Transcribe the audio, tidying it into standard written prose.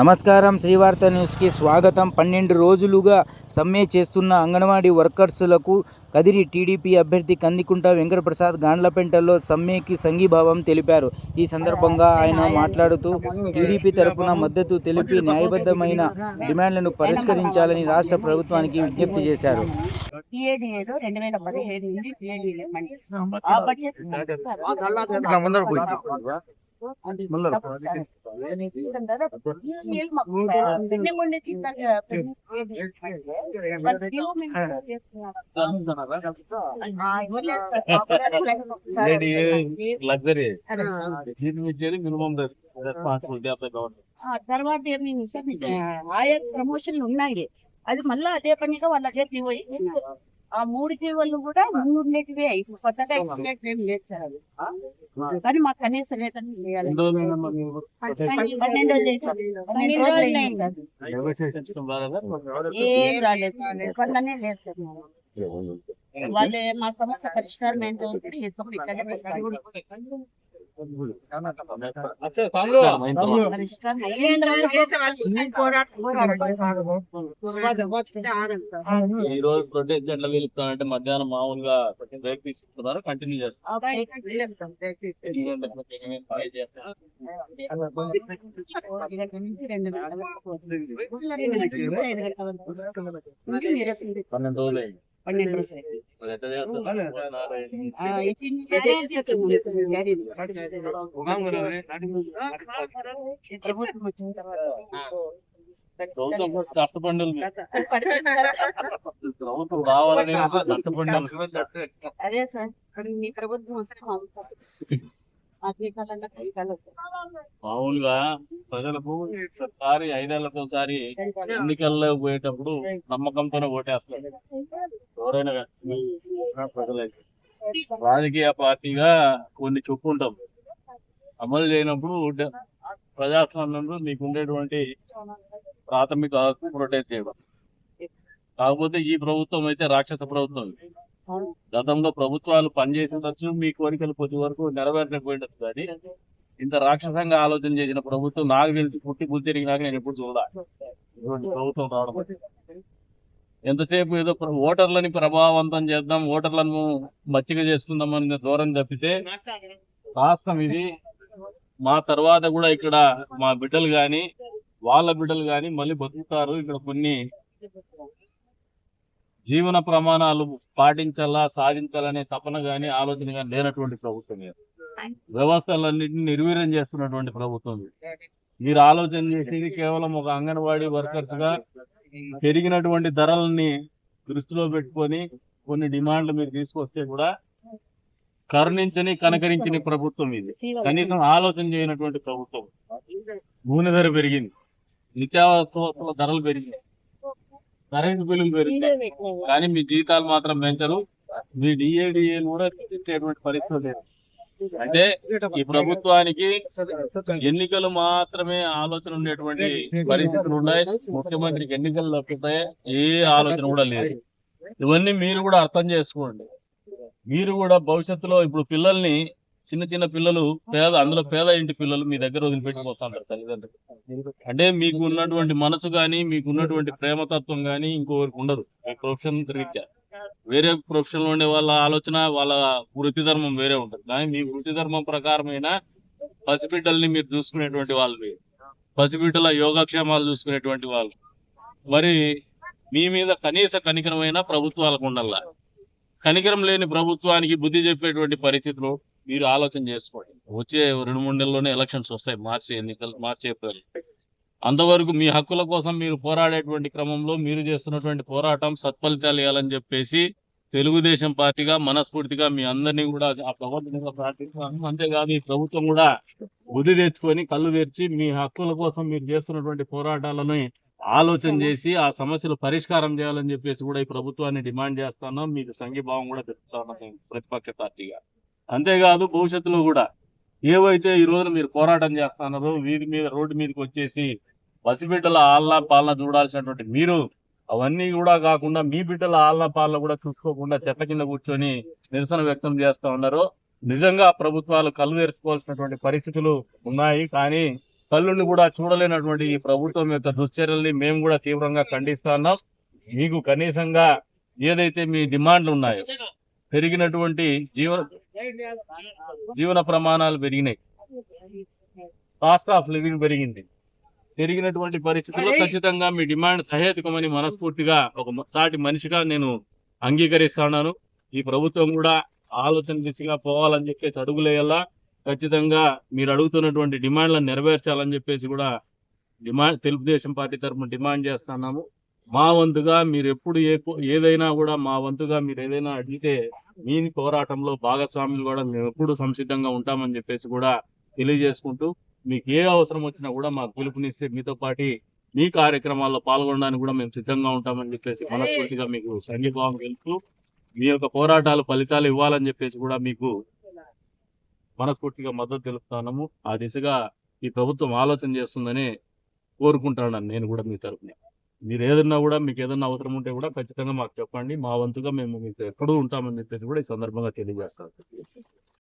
నమస్కారం, శ్రీవార్త న్యూస్కి స్వాగతం. 12 రోజులుగా సమ్మె చేస్తున్న అంగన్వాడీ వర్కర్స్లకు కదిరి టీడీపీ అభ్యర్థి కందికుంట వెంకటప్రసాద్ గాండ్లపెంటలో సమ్మెకి సంఘీభావం తెలిపారు. ఈ సందర్భంగా ఆయన మాట్లాడుతూ టీడీపీ తరపున మద్దతు తెలిపి న్యాయబద్ధమైన డిమాండ్లను పరిష్కరించాలని రాష్ట్ర ప్రభుత్వానికి విజ్ఞప్తి చేశారు. తర్వాత ఆయా ప్రమోషన్లు ఉన్నాయి. అది మళ్ళీ అదే పనిగా వాళ్ళ అదే జీవో ఇచ్చినారు. ఆ 3 జీవోలు కూడా ముందుండేటివే, ఇప్పుడు కొత్తగా ఇచ్చినట్టు ఏం లేదు సార్. అది కానీ మాకు కనీస వేతనం చేయాలి. 12 రోజులు సార్, ఏం రాలేదు, ఇబ్బంది లేదు సార్. వాళ్ళే మా సమస్య పరిష్కారం ఏంటో చేసాం. ఈ రోజు ప్రొటెస్ట్ జెండా వెళ్తానంటే మధ్యాహ్నం మామూలుగా బ్రేక్ తీసుకుంటున్నారు, కంటిన్యూ చేస్తారు. కష్టపడి ప్రభుత్వం రావాలని కష్టపడి అదే సార్, మీ ప్రభుత్వం మామూలుగా ప్రజలకు ఒకసారి 5 ఏళ్లకోసారి ఎన్నికల్లో పోయేటప్పుడు నమ్మకంతోనే ఓటేస్తారు ఎవరైనా. ప్రజలైతే రాజకీయ పార్టీగా కొన్ని చెప్పుకుంటాం, అమలు చేయనప్పుడు ప్రజాస్వామ్యంలో మీకు ఉండేటువంటి ప్రాథమిక హక్కు ప్రొటెక్ట్ చేయడం. కాకపోతే ఈ ప్రభుత్వం అయితే రాక్షస ప్రభుత్వం. గతంలో ప్రభుత్వాలు పనిచేసేటచ్చు, మీ కోరికలు కొద్ది వరకు నెరవేర్చకపోయేటచ్చు, కానీ ఇంత రాక్షసంగా ఆలోచన చేసిన ప్రభుత్వం నాకు తెలిసి పుట్టి బుద్ధి తిరిగినాక నేను ఎప్పుడు చూడాలి ప్రభుత్వం రావడం. ఎంతసేపు ఏదో ఓటర్లని ప్రభావవంతం చేద్దాం, ఓటర్లను మచ్చిక చేసుకుందాం అనే ధోరణి తప్పితే రాష్ట్రం ఇది. మా తర్వాత కూడా ఇక్కడ మా బిడ్డలు గాని వాళ్ళ బిడ్డలు గాని మళ్ళీ బతుకుతారు. ఇక్కడ కొన్ని జీవన ప్రమాణాలు పాటించాలా, సాధించాలనే తపన గాని ఆలోచన గాని లేనటువంటి ప్రభుత్వం. వ్యవస్థలన్నింటినీ నిర్వీర్యం చేస్తున్నటువంటి ప్రభుత్వం. మీరు ఆలోచన చేసేది కేవలం ఒక అంగన్వాడీ వర్కర్స్ గా పెరిగినటువంటి ధరలని దృష్టిలో పెట్టుకొని కొన్ని డిమాండ్లు మీరు తీసుకొస్తే కూడా కరుణించని కనకరించని ప్రభుత్వం ఇది. కనీసం ఆలోచన చేయనటువంటి ప్రభుత్వం. నూనె ధర పెరిగింది, నిత్యావసర ధరలు పెరిగింది, కరెంటు బిల్లులు పెరిగింది, కానీ మీ జీతాలు మాత్రం పెంచరు. మీ డిఏడిఏ కూడా తీర్చేటువంటి పరిస్థితి లేదు. అంటే ఈ ప్రభుత్వానికి ఎన్నికలు మాత్రమే ఆలోచన ఉండేటువంటి పరిస్థితులు ఉన్నాయి. ముఖ్యమంత్రికి ఎన్నికలు తప్పుతాయి, ఏ ఆలోచన కూడా లేదు. ఇవన్నీ మీరు కూడా అర్థం చేసుకోండి. మీరు కూడా భవిష్యత్తులో ఇప్పుడు పిల్లల్ని, చిన్న చిన్న పిల్లలు అందులో పేద ఇంటి పిల్లలు మీ దగ్గర వదిలిపెట్టిపోతుంటారు తల్లిదండ్రులు. అంటే మీకు ఉన్నటువంటి మనసు గాని, మీకు ఉన్నటువంటి ప్రేమతత్వం గాని ఇంకొకరికి ఉండదు. మీ ప్రొఫెషన్ రీత్యా వేరే ప్రొఫెషన్ లో ఉండే వాళ్ళ ఆలోచన, వాళ్ళ వృత్తి ధర్మం వేరే ఉంటుంది. కానీ మీ వృత్తి ధర్మం ప్రకారమైన పసిబిడ్డల్ని మీరు చూసుకునేటువంటి వాళ్ళు, పసిబిడ్డల యోగక్షేమాలు చూసుకునేటువంటి వాళ్ళు. మరి మీ మీద కనీస కనికరమైన ప్రభుత్వాలకు ఉండాల. కనికరం లేని ప్రభుత్వానికి బుద్ధి చెప్పేటువంటి పరిస్థితులు మీరు ఆలోచన చేసుకోండి. వచ్చే 2-3 నెలల్లోనే ఎలక్షన్స్ వస్తాయి, మార్చి ఏప్రిల్. అంతవరకు మీ హక్కుల కోసం మీరు పోరాడేటువంటి క్రమంలో మీరు చేస్తున్నటువంటి పోరాటం సత్ఫలితాలు ఇవ్వాలని చెప్పేసి తెలుగుదేశం పార్టీగా మనస్ఫూర్తిగా మీ అందరినీ కూడా ఆ ప్రవర్తనగా ప్రార్థిస్తున్నాను. అంతేకాదు ఈ ప్రభుత్వం కూడా బుద్ధి తెచ్చుకొని కళ్ళు తెరిచి మీ హక్కుల కోసం మీరు చేస్తున్నటువంటి పోరాటాలను ఆలోచన చేసి ఆ సమస్యలు పరిష్కారం చేయాలని చెప్పేసి కూడా ఈ ప్రభుత్వాన్ని డిమాండ్ చేస్తున్నాం. మీకు సంఘీభావం కూడా తెలుపుతున్నాం ప్రతిపక్ష పార్టీగా. అంతేకాదు భవిష్యత్తులో కూడా ఏవైతే ఈ రోజు మీరు పోరాటం చేస్తున్నారో వీరి మీద రోడ్డు మీదకి వచ్చేసి పసిబిడ్డల ఆలనా పాలన చూడాల్సినటువంటి మీరు అవన్నీ కూడా కాకుండా మీ బిడ్డల ఆలనా పాలన కూడా చూసుకోకుండా చెట్ల కింద కూర్చొని నిరసన వ్యక్తం చేస్తా ఉన్నారు. నిజంగా ప్రభుత్వాలు కళ్ళు తెరుచుకోవాల్సినటువంటి పరిస్థితులు ఉన్నాయి. కానీ కళ్ళుని కూడా చూడలేనటువంటి ఈ ప్రభుత్వం యొక్క దుశ్చర్యల్ని మేము కూడా తీవ్రంగా ఖండిస్తున్నాం. మీకు కనీసంగా ఏదైతే మీ డిమాండ్లు ఉన్నాయో, పెరిగినటువంటి జీవన ప్రమాణాలు పెరిగినాయి, కాస్ట్ ఆఫ్ లివింగ్ పెరిగినటువంటి పరిస్థితుల్లో ఖచ్చితంగా మీ డిమాండ్ సహేతుకమని మనస్ఫూర్తిగా ఒక సాటి మనిషిగా నేను అంగీకరిస్తున్నాను. ఈ ప్రభుత్వం కూడా ఆలోచన దిశగా పోవాలని చెప్పేసి అడుగులేయాలా, ఖచ్చితంగా మీరు అడుగుతున్నటువంటి డిమాండ్లను నెరవేర్చాలని చెప్పేసి కూడా తెలుగుదేశం పార్టీ తరఫున డిమాండ్ చేస్తున్నాము. మా వంతుగా మీరు ఎప్పుడు ఏదైనా కూడా మా వంతుగా మీరు ఏదైనా అడిగితే మీ పోరాటంలో భాగస్వాములు కూడా మేము ఎప్పుడు సంసిద్ధంగా ఉంటామని చెప్పేసి కూడా తెలియజేసుకుంటూ, మీకు ఏ అవసరం వచ్చినా కూడా మాకు పిలుపునిస్తే మీతో పాటు మీ కార్యక్రమాల్లో పాల్గొనడానికి కూడా మేము సిద్ధంగా ఉంటామని చెప్పేసి మనస్ఫూర్తిగా మీకు సంఘీభావం తెలుపుతూ, మీ యొక్క పోరాటాలు ఫలితాలు ఇవ్వాలని చెప్పేసి కూడా మీకు మనస్ఫూర్తిగా మద్దతు తెలుపుతున్నాము. ఆ దిశగా ఈ ప్రభుత్వం ఆలోచన చేస్తుందని కోరుకుంటాను నేను కూడా మీ తరఫున. మీరు ఏదన్నా కూడా మీకు ఏదన్నా అవసరం ఉంటే కూడా ఖచ్చితంగా మాకు చెప్పండి. మా వంతుగా మేము మీకు ఎప్పుడూ ఉంటామని చెప్పేసి కూడా ఈ సందర్భంగా తెలియజేస్తాను.